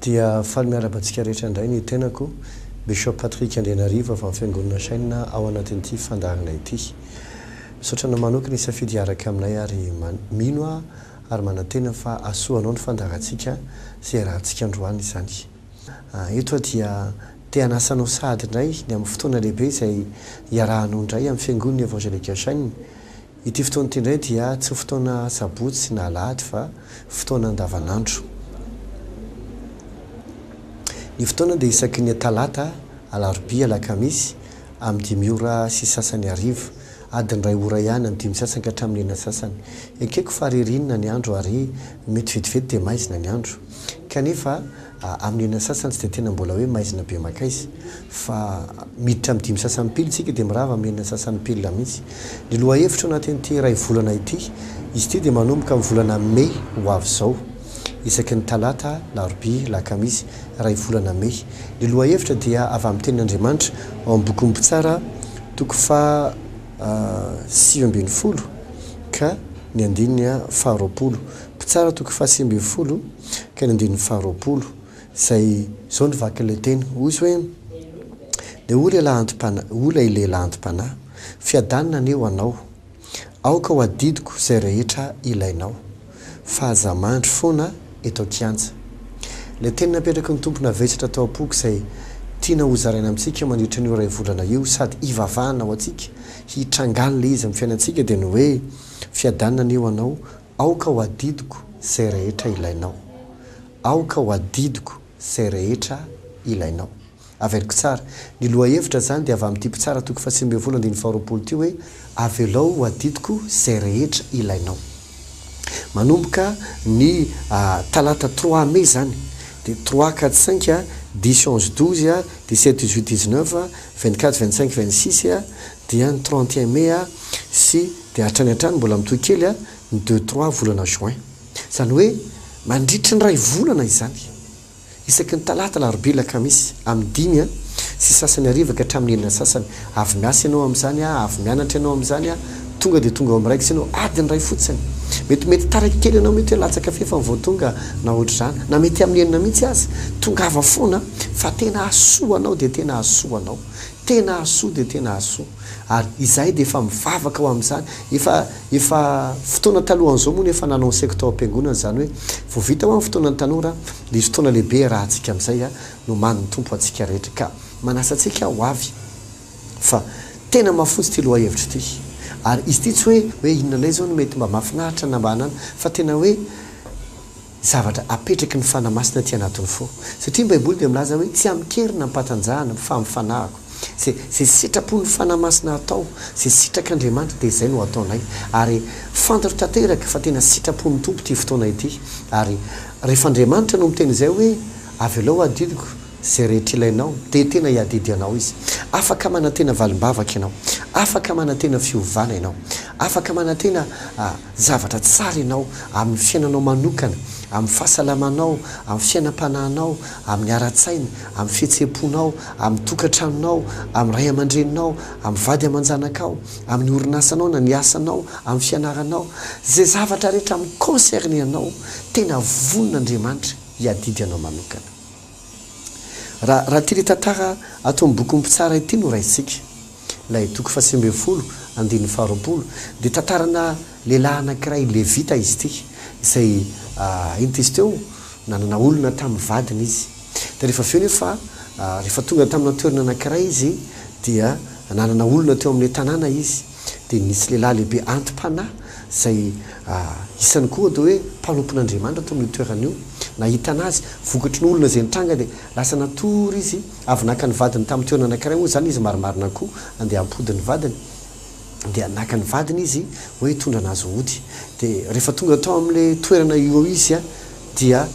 dia faly miarabantsika rehetra indray ny tenako Bishop Patrick Andrianarivo avy amin'ny fiangonana Saina ao anatin'ity fandaharana ity. Misaotrana manokana isafidy araka aminay ary mino ary manantena fa asoanao ny fandaharantsika izay rahantsika androany izany. Eto dia te hanasanao sahady indray ny amin'ny fotoana lehibe izay iarahanao indray amin'ny fiangonana Evangelika Saina. Ity fotoana ity indray dia tsy fotoana sabotsy na alahady fa fotoana andavanandro. Ny fotoana dia isaky ny talata, alarobia, alakamisy amin'ny 5 ora sy sasany arivo, adiny 2 ora ihany amin'ny 5 sasany ka hatramin'ny 9 sasany. Ekeko fa ririnina ny andro ary mety vetivety dia maizina ny andro. Kanefa amin'ny 9 sasany tsy dia tena mbola hoe maizina be makaizy fa miditra amin'ny 5 sasany pily tsika dia mirava amin'ny 9 sasany pily mihitsy. Ny loha hevitra anatin'ity ray volana ity, izy ity dia manomboka amin'ny volana Mey ho avy izao. Isaky ny talata, larobia, lakamisy, ray volana Mey. Ny loha hevitra dia avy amin'ny tenin'Andriamanitra ao amin'ny boky Mbotsara toko fa 7 ka ny 220. Mbotsara toko fa 7 ka ny 220. Izay izao ny vakin'ilay teny ozy hoe dia ola ilehilahy antim-panahy, fiadanina aneo anao, aoka ho adidiko izay rehetra ilainao, fahazamandry foana eto kianja. Ilay teny napetraka ny tompona vesatra tao am-poko izay tiana hozaraina amintsika mandritra ny ray volana io sady hivavahana ao antsika, hitrangana ilay izy amin'ny fiainantsika dia ny hoe fiadanina aneo anao, aoka ho adidiko izay rehetra ilainao, aoka ho adidiko izay rehetra ilainao. Averiko tsara, ny loha hevitra zany dia avy amin'ny Mbotsara toko fa 7:20 ty hoe avelao ho adidiko izay rehetra ilainao. Manomboka ny talata 3 Mey zany, dia 3, 4, 5, 10, 11, 12, 17, 18, 19, 24, 25, 26, dia ny 31 Mey sy dia hatrany hatrany mbola mitohy kely ny 2-3 volana Juin. Zany hoe mandritra ny ray volana izany. Isaky ny talata, larobia, lakamisy amin'ny 5 sy sasany ariva ka hatramin'ny 9 sasany. Avy miasa ianao amin'izany, avy mianatra ianao amin'izany, tonga dia tonga ao amin'ny raikitra ianao adiny ray fotsiny. Mety taraiky kely ianao, mety hoe latsaka fefa vao tonga na ohatr' izany, na mety amin'ny 9 mihitsy azy tongava foana fa tena asoa anao dia tena asoa anao, tena asoa dia tena asoa. Ary izahay dia efa mivavaka ao amin'izany, efa fotoana talohan'izao moa efa nanao saiko tao am-piangonana zany hoe vao vita ho amin'ny fotoanan'ny tanora dia izy fotoana lehibe raha antsika amin'izay no maniny tompo antsika rehetra ka manasa antsika ho avy fa tena mahafotsy ty loha hevitra ity. Ary izy ity tsy hoe inona indray zao no mety mba mahafinaritra na mba hanana fa tena hoe zavatra apetraky ny fanamasina ty anatiny fo. Satria ny Baiboly dia milaza hoe tsy amikerina mpatanjahana fa mifanahako. Zay sitrapon'ny fanamasina atao, zay sitrak'Andriamanitra dia izay no ataonay. Ary fantatra tanteraka fa tena sitrapon'ny tompo ty fotoana ity. Ary rehefa Andriamanitra no miteny izay hoe avelao adidiko izay rehetra ilainao, dia tena hiadidy anao izy. Afaka manantena valimbavaka ianao, afaka manantena fiovana ianao, afaka manantena zavatra tsara ianao amin'ny fiainanao manokana, amin'ny fahasalamanao, amin'ny fiainam-panahinao, amin'ny ara-tsaina, amin'ny fihetseham-ponao, amin'ny tokantranonao, amin'ny ray aman-dreninao, amin'ny vady aman-janakao, amin'ny orinasanao na ny asanao, amin'ny fianaranao, zay zavatra rehetra amin'ny concerne anao, tena vonin'Andriamanitra hiadidy anao manokana. Raha ty le tantara atao amin'ny boky Mbotsara ity no raisika, ilay toko fa 20, 220, dia tantarana lehilahy anankiray levita izy ity, izay enta izy teo nanana olona tamin'ny vadiny izy. Dia rehefa avy eo nefa rehefa tonga tamina toerana anankiray izy dia nanana olona teo amin'ny tanàna izy, dia nisy lehilahy lehibe antim-panahy izay isany koa dia hoe mpanompon'Andriamanitra tao amin'ny toerana io. Nahita anazy vokatry ny olona izay nitranga dia lasa natory izy avy naka ny vadiny tamin'ny toerana anankiray moa zany izy marimarina koa andeha ampody ny vadiny, dia naka ny vadiny izy hoe hitondra anazy hody. Dia rehefa tonga tao amin'ilay toerana io izy dia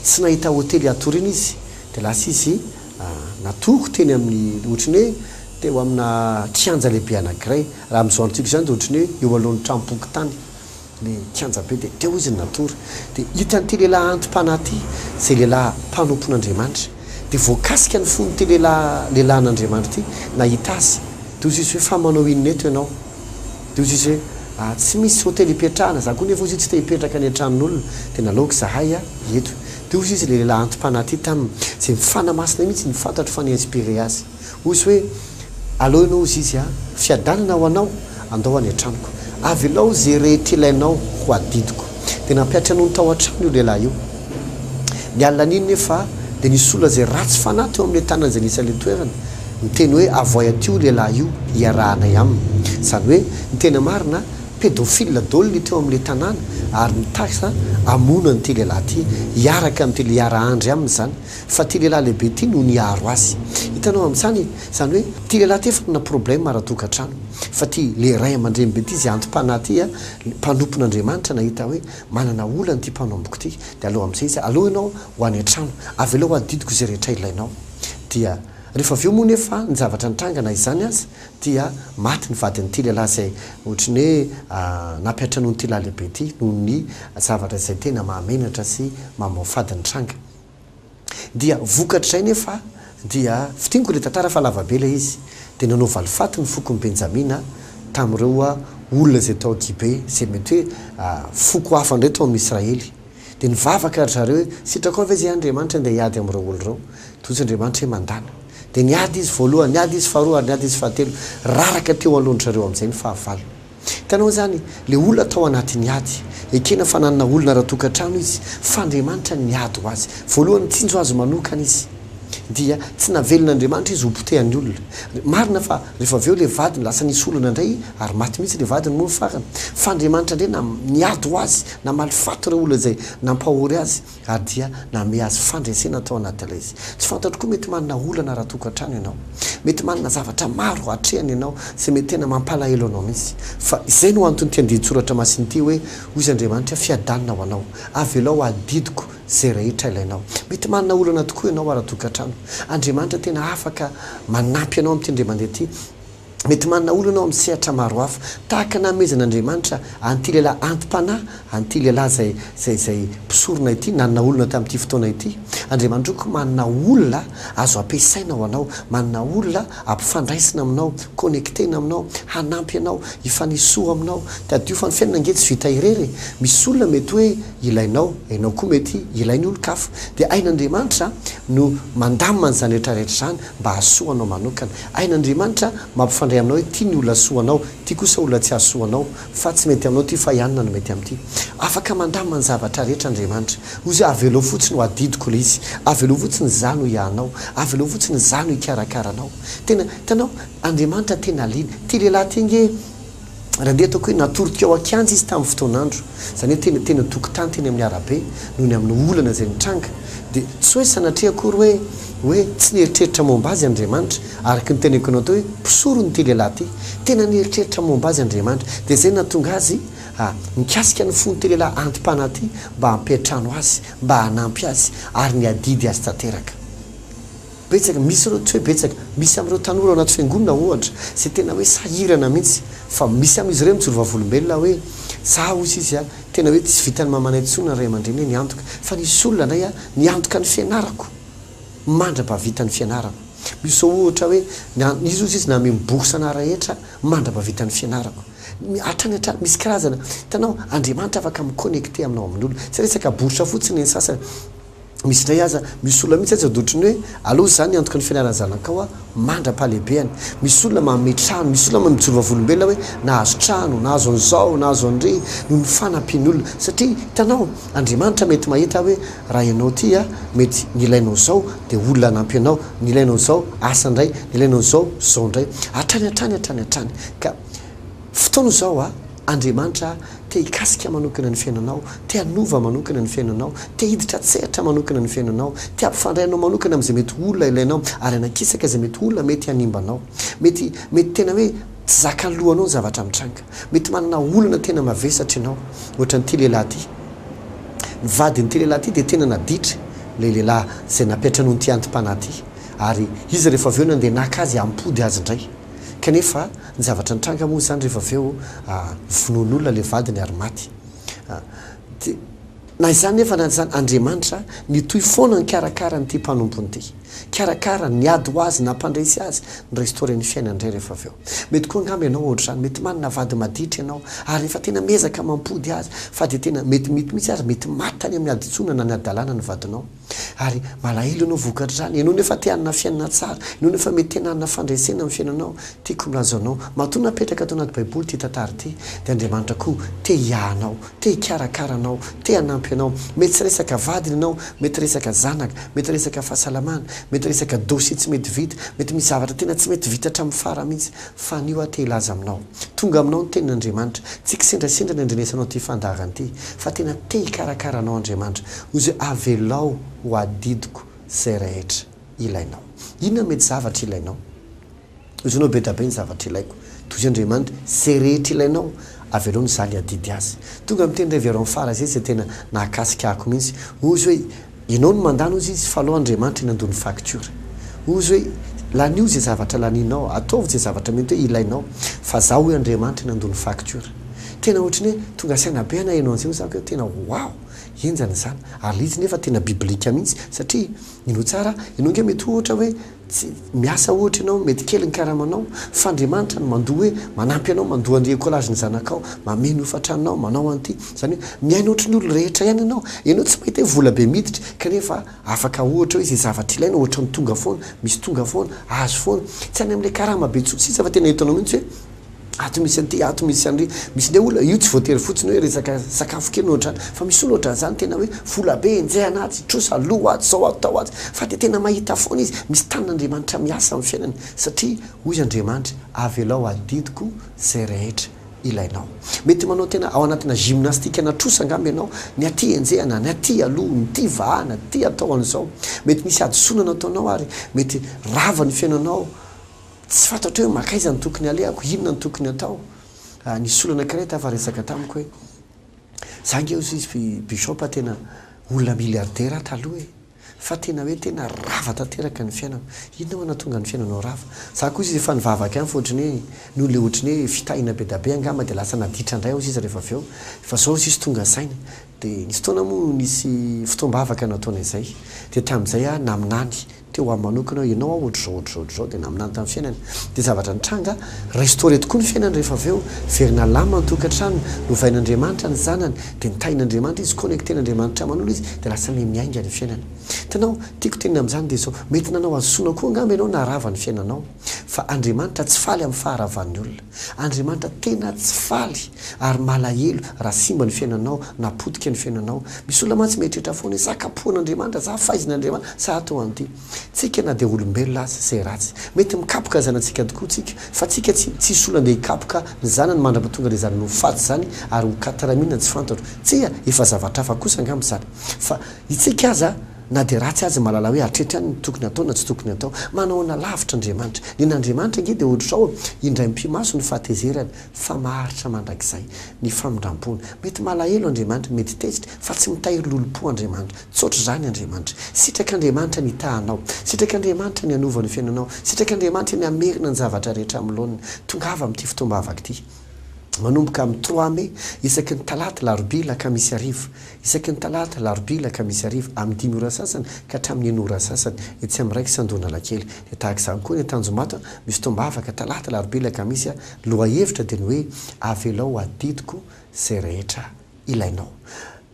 tsy nahita hotely atorina izy, dia lasa izy natoko teny amin'ny ohatrany hoe teo amina kianja lehibe anankiray. Raha amin'izao antsika izany dia ohatrany hoe eo alohan'ny trampoky tany le kianja be, dia teo izy ny natory. Dia hitan'ity lehilahy antim-panahy ty izay lehilahy mpanompon'Andriamanitra, dia voakasika ny fon'ity lehilahin'Andriamanitra ty nahita azy, dia ozy izy hoe fa manao inona eto ianao, dia ozy izy hoe tsy misy hotely hipetrahana, za koa nefa ozy tsy te hipetraka any an-tranon'olona, dia nalaoko zahay eto. de ozy izy lehilahy antim-panahy ty zay mifanamasina mihitsy ny fantatro fa ni-inspiré azy ozy hoe aloha ianao ozy izy a fiadanana ho anao andao any an-tranoko avy alao zay rehetra ilainao ho adidiko de nampiatra anao ny tao an-trano io lehilahy io ny alina an'iny nefa de nisy olona zay ratsy fanahy teo amin'ny tanana zay nisy le toerana nyteny hoe avoy atio lehilahy io iarahanay aminy zany hoe ny tena marina pédophile daoliny teo amin'le tanàna ary nitasa amona nyty lehilahy ty hiaraka amin'ty le hiara-andry aminy zany fa ty lehilahy lehibe ty no niaro azy hitanao amin'izany zany hoe ty lehilahy ty efa na problème ara-tokantrano fa ty le ray aman-dreny be ty zay antom-panahy ty a mpanompon'Andriamanitra nahita hoe manana olany ty mpanomboka ty de aloha amin'izay izy aloha ianao ho any an-trano avy aloha adidiko zay rehetra ilainao dia rehefa avy eo moa nefa ny zavatra nitrangana izany azy dia maty ny vadin'ity lehilahy zay ohatrany hoe nampiatra noho nyty lahy lehibe ty noho ny zavatra zay tena mahamenatra sy mamao-fady ny tranga dia vokatr' izay nefa dia fitiniko le tantara fa lavabe le izy de nanao valifaty ny foko ny Benjamina tamin'ireo olona zay tao Gibe zay mety hoe foko hafa indray tao amin'ny Israely de nivavaka ry zareo hoe sitrako avy zay Andriamanitra ndeha hiady amin'ireo olo ireo totsy Andriamanitra hoe mandana de niady izy voalohany niady izy faharoa ary niady izy fahatelo raraka teo alohany zareo amin'izay ny fahavalo hitanao zany le olona tao anaty niady ekena fananana olona raha-tokantrano izy fa Andriamanitra niady ho azy voalohany tsinjo azo manokana izy dia tsy navelon'Andriamanitra izy ho potehan'ny olona marina fa rehefa avy eo le vadiny lasa nisy olana indray ary maty mihitsy le vadiny moa farany fa Andriamanitra indray na niady ho azy na malifato ireo olona zay nampahory azy ary dia name azy fandresena tao anaty ala izy tsy fantatro koa mety manana olana raha-tokantrano ianao mety manana zavatra maro hatrehany ianao sy mety tena mampalahelo anao mihitsy fa izay no antony ty andidy-tsoratra masiny ty hoe ozy Andriamanitra fiadanina ho anao avy alao adidiko zay rehetra ilainao mety manana olana tokoa ianao ara-tokantrano Andriamanitra tena afaka manampy anao amin'ty ndray mandeha ty mety manana olana ao amin'ny sehatra maro hafa tahaka namezan'Andriamanitra an'ty lehilahy antim-panahy an'ty lehilahy zay mpisorona ity nanana olona tamin'ity fotoana ity Andriamanitra ko manana olona azo ampiasaina ho anao manana olona ampifandraisina aminao connectena aminao hanampy anao hifanisoa aminao tadio fa ny fiainana nge tsy vita irery misy olona mety hoe ilainao ianao koa mety ilainy olo-kafa de ain'Andriamanitra no mandamina zany rehetrarehetra zany mba hasoanao manokana ain'Andriamanitra mampifandray aminao hoe tia ny olona soanao tia kosa olona tsy hasoanao fa tsy mety aminao ty fa ianina no mety amin'ity afaka mandamina ny zavatra rehetra Andriamanitra ozy avy aloha fotsiny ho adidiko le izy avy aloha fotsiny zany ho ianao avy aloha fotsiny zany ho ikarakaranao tena hitanao Andriamanitra tena liny ty lehilahy ty nge raha ndeha ataoko hoe natorotika ao akianja izy tamin'ny fotoan'andro zany hoe tena tokotany teny amin'ny arabe noho ny amin'ny olana zay nitranga de tsy hoe sanatria akory hoe tsy nieritreritra momba azy Andriamanitra araka ny teneko anao teo hoe mpisoro ny ty lehilahy ty tena nieritreritra momba azy Andriamanitra de zay natonga azy mikasika ny fony ty lehilahy antim-panahy ty mba hampiatrano azy mba hanampy azy ary ny adidy azy tanteraka betsaka misy ireo tsy hoe betsaka misy amin'ireo tanora anaty fiangonana ohatra zay tena hoe sahirana mihitsy fa misy amin'izy ireo mijoro vavolombelona hoe za ozy izy tena hoe tsy vitany mamanay tsona ray aman-dreny hoe niantoka fa nisy olona anay niantoka ny fianarako mandra-bavita ny fianarako misy zao ohatra hoe izy ozy izy na ame miboky sanarahetra mandra-bavita ny fianarako hatrany hatrany misy karazana hitanao Andriamanitra afaka miconnecté aminao amin'ny olona tsy resaka boritra fotsiny ny sasany misy ndray aza misy olona mihitsy aza dotriny hoe aloha zany antoka ny fianarana zanakao mandra-pahalehibehany misy olona manome trano misy olona mijoro vavolombelona hoe nahazo trano nahazo an'izao nahazo andre no ny fanampiany olona satria hitanao Andriamanitra mety mahita hoe raha ianao ty mety nilainao zao de olona anampy anao nilainao zao asa indray nilainao zao indray hatrany ka fotoana zao Andriamanitra te hikasika manokana ny fiainanao te hanova manokana ny fiainanao te hiditra tseratra manokana ny fiainanao te hampifandrainao manokana amin'izay mety olona ilainao ary anakisaka zay mety olona mety hanimbanao mety tena hoe tsy zakany lohanao ny zavatra mitranga mety manana olana tena mavesatra ianao ohatra nyty lehilahy ty ny vadin'ty lehilahy ty de tena naditra le lehilahy zay nampiatra noho nyty antim-panahy ty ary izy rehefa avy eo nandeha naka azy ampody azy indray kanefa ny zavatra nitranga moa zany rehefa avy eo vonoan'olona le vadiny ary maty na izany nefa na zany Andriamanitra nitoy foana ny karakara nyty mpanompony ty karakara niady ho azy nampandresy azy ny restaureny fiainandray rehefa aveo mety koa angamba ianao ohatra zany mety manina vady maditra ianao ary efa tena miezaka mampody azy fa de tena mety mity mitsy azy mety matany amin'ny aditsonana ny adalàna ny vadinao ary malahelo ianao vokatra zany ianao nefa te hanina fiainana tsara ianao nefa mety tena hanina fandresena amin'ny fiainanao tiako milazanao matoa napetraka atao anaty baiboly ty tantara ty de Andriamanitra koa te hiahanao te hikarakaranao te hanampy anao mety tsy resaka vadiny ianao mety resaka zanaka mety resaka fahasalamana mety resaka dossier tsy mety vita mety misy zavatra tena tsy mety vita hatramin'ny fara mihitsy fa nio te hilaza aminao tonga aminao ny tenin'Andriamanitra tsy kisendrasendra ny andrenesanao ty fandarany ty fa tena te hikarakaranao Andriamanitra hoy zay avelao ho adidiko zay rehetra ilainao inona mety zavatra ilainao hoy zanao be dabe ny zavatra ilaiko toy Andriamanitra zay rehetra ilainao avelao ny zaly adidy azy tonga amin'ny teny reveron fara zay zay tena nahakasika ako mihitsy ozy hoe ianao no mandany ozy izy fa aloha Andriamanitra inandony facture ozy hoe lanio zay zavatra laninao ataovy zay zavatra mety hoe ilainao fa zaho hoe Andriamanitra inandony facture tena ohatrany hoe tonga saina be ana ianao an'zay zaka hoe tena wow enjany zany ary izy nefa tena biblika mihitsy satria ino tsara ianao nge mety ohatra hoe tsy miasa ohatra ianao mety kely ny karamanao fa Andriamanitra no mandoa hoe manampy anao mandoa andre kolaziny zanakao mameno hofatranao manao an'ity zany hoe miaina ohatra ny olo rehetra ihany ianao tsy mahita hoe vola be miditra kanefa afaka ohatra hoe zay zavatra ilaina ohatra ny tonga foana misy tonga foana azo foana tsy any amin'ilay karama be tsotsisa fa tena hitanao mihitsy hoe ato misy an'ity ato misy an'ry misy le olona io tsy voatery fotsiny hoe resaka sakafo kely ohatrany fa misy olo ohatran' zany tena hoe vola be enjay anazy trosa loha azy zao atao azy fa de tena mahita foana izy misy tanin'Andriamanitra miasa amin'ny fiainany satria hoy Andriamanitra avelao adidiko zay rehetra ilainao mety manao tena ao anatina gymnastika natrosa angamba ianao ny aty enjehana ny aty aloha ny ty vahana ty atao an'izao mety misy adisonana ataonao ary mety rava ny fiainanao tsy fantatra hoe makaiza ny tokony aleako inona ny tokony atao nisy olana anankiray tafa resaka tamiko hoe zange ozy izy bisopa tena olona miliardera taloha e fa tena hoe tena rava tanteraka ny fiainana inona ho anatonga ny fiainanao rava za koa izy efa nivavaka ihany fa ohatrany hoe noho le ohatrany hoe fitahina be dabe angamba de lasa naditra indray ozy izy rehefa aveo fa zao izy tonga saina de nisy fotoana moa nisy fotoam-bavaka nataona izay de tamin'izay naminany teo amin'ny manokana ianao ohatr'zao de naminany tamin'ny fiainany de zavatra nitranga restauré tokoa ny fiainany rehefa aveo verina lama ny tokantrano novain'Andriamanitra ny zanany de nitahin'Andriamanitra izy connecten'Andriamanitra manolo izy de lasa miainga ny fiainany tanao tiako tenina amin'izany de zao mety nanao azosoana koa angamba ianao narava ny fiainanao fa Andriamanitra tsy faly amin'ny faharavan'ny olona Andriamanitra tena tsy faly ary malahelo raha simba ny fiainanao napodika ny fiainanao misy olona mantsy mietrehitra foana hoe sakapoan'Andriamanitra za fahizin'Andriamanitra sa atao an'ity tsika na de olombelona azy zay ratsy mety mikapoka zanantsika tokoa tsika fa tsika tsy isy olona nde hikapoka ny zanany mandrapatonga le zany no faty zany ary ho kataramina tsy fantatro tsia efa zavatra hafa kosa angamba zany fa itsika aza na de ratsy azy malala hoe atretra ny tokony atao na tsy tokony atao manao na lavitra Andriamanitra nen'Andriamanitra nge de ohatra zao indray mpimaso ny fahatezerany fa maharitra mandrakizay ny famindram-pona mety malahelo Andriamanitra mety tezitra fa tsy mitahiry lolo-po Andriamanitra tsotra zany Andriamanitra sitrak'Andriamanitra ny tahanao sitrak'Andriamanitra ny anovany fiainanao sitrak'Andriamanitra ny amerina ny zavatra rehetra amin'ny laoniny tongava amin'ity fotoam-bavaka ity manomboka amin'ny 3 mai isaky ny talata larobia lakamisy arivo isaky ny talata larobia lakamisy arivo amin'ny 10 ora sasany ka hatramin'ny 9 ora sasany etsy amin'ny raiky sandona lakely de tahaka izany koa ny atanjomata misy fotoam-bavaka talata larobia lakamisy loha hevitra de ny hoe avelao adidiko zay rehetra ilainao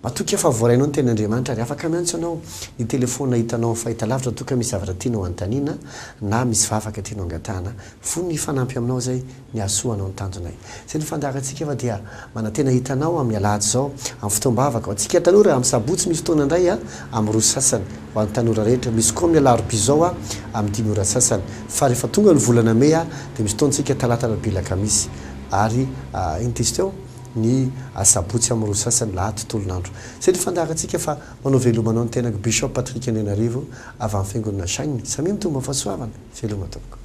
matoky efa voarainao ny ten'Andriamanitra ary afaka miantso anao ny telefona hitanao amin'ny fahitalavitra toka misy zavatra tianao antanina na misy vavaka tianao angatahana fony ny fanampy aminao zay ny asoanao ny tanjonay zay ny fandaratsika efa dia manantena hitanao amin'ny alahady zao amin'ny fotoam-bavaka atsika tanora amin'ny sabotsy misy fotoana indray amin'ny roa sasany ho an'ny tanora rehetra misy koa amin'ny alarobia zao amin'ny 10 ora sasany fa rehefa tonga ny volana May de misy fotoantsika talata larobia lakamisy ary intesy teo ny asabotsy amin'ny roa sasany laha tontolon'andro zay ny fandaratsika fa manao velomanao ny tenako Bishop Patrick Andrianarivo avy amin'ny fiangonana Sainy samy mitomba fahasoavana veloma tompoko